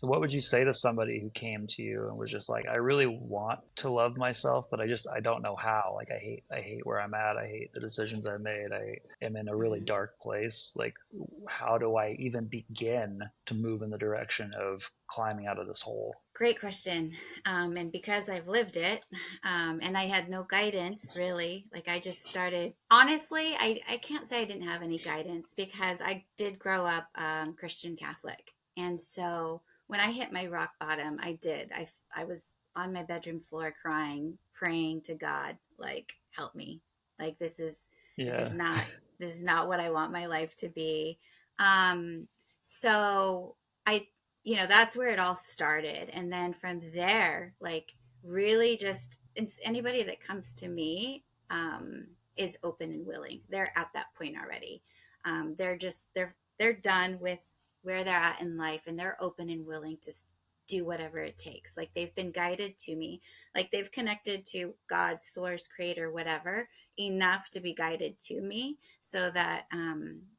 So what would you say to somebody who came to you and was just like, I really want to love myself, but I don't know how. Like I hate where I'm at. I hate the decisions I made. I am in a really Mhm. dark place. Like how do I even begin to move in the direction of climbing out of this hole? Great question. And because I've lived it, and I had no guidance really, like I just started, honestly, I can't say I didn't have any guidance because I did grow up Christian Catholic. And so when I hit my rock bottom, I did. I was on my bedroom floor crying, praying to God, like, help me. Like this is Yeah. not, this is not what I want my life to be. Um, so I that's where it all started. And then from there, like really just anybody that comes to me is open and willing. They're at that point already. They're done with where they're at in life, and they're open and willing to do whatever it takes. Like they've been guided to me, like they've connected to God, source, creator, whatever, enough to be guided to me, so that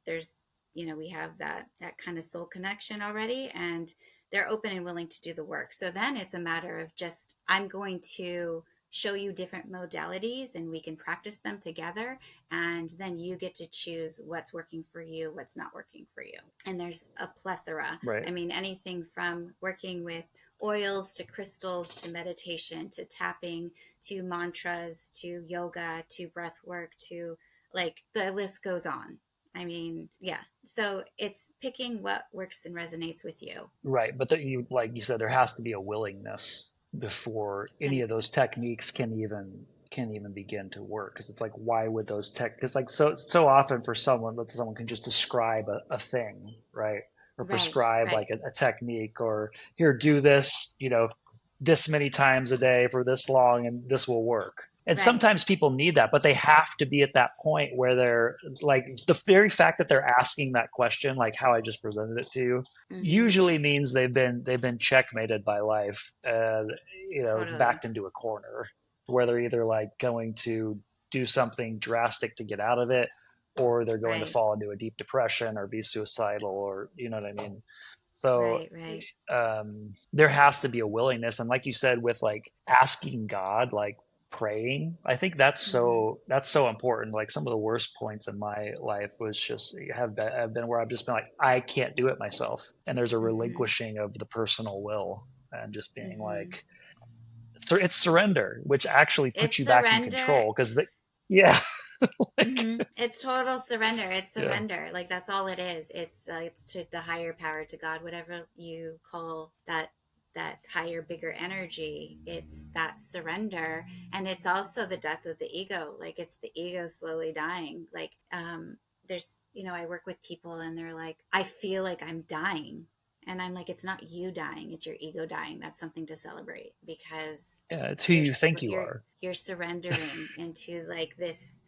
there's we have that kind of soul connection already, and they're open and willing to do the work. So then it's a matter of just, I'm going to show you different modalities and we can practice them together, and then you get to choose what's working for you, what's not working for you. And there's a plethora. Right. I mean, anything from working with oils to crystals to meditation to tapping to mantras to yoga to breath work to, like, the list goes on. I mean, yeah. So it's picking what works and resonates with you. Right. But you, like you said, there has to be a willingness before any And of those techniques can even begin to work. Because it's like, why would those tech? Because like so often for someone that someone can just describe a thing, right? Or right, prescribe right, like a technique, or here, do this, this many times a day for this long, and this will work. And right. sometimes people need that, but they have to be at that point where they're like, the very fact that they're asking that question, like how I just presented it to you, Mm-hmm. usually means they've been checkmated by life and Totally. backed into a corner where they're either like going to do something drastic to get out of it, or they're going to Right, fall into a deep depression or be suicidal, or you know what I mean. So right, right. there has to be a willingness, and like you said, with like asking God, like praying, I think Mm-hmm. that's so important. Like some of the worst points in my life was just have been where I've just been like, I can't do it myself, and there's a Mm-hmm. relinquishing of the personal will, and just being Mm-hmm. like, it's surrender, which actually It's puts you back in surrender. control. Because yeah. Like, Mm-hmm. It's total surrender. It's yeah. surrender. Like that's all it is. It's to the higher power, to God, whatever you call that higher, bigger energy. It's that surrender, and it's also the death of the ego. Like it's the ego slowly dying. Like there's I work with people and they're like, I feel like I'm dying. And I'm like, it's not you dying, it's your ego dying. That's something to celebrate, because Yeah, it's who you're you think you you're are. you're surrendering into like this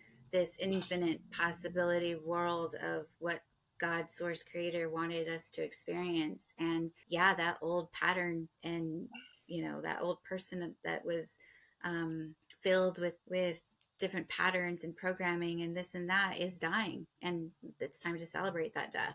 infinite possibility world of what God, source, creator wanted us to experience. And yeah, that old pattern, and that old person that was filled with different patterns and programming and this and that is dying, and it's time to celebrate that death.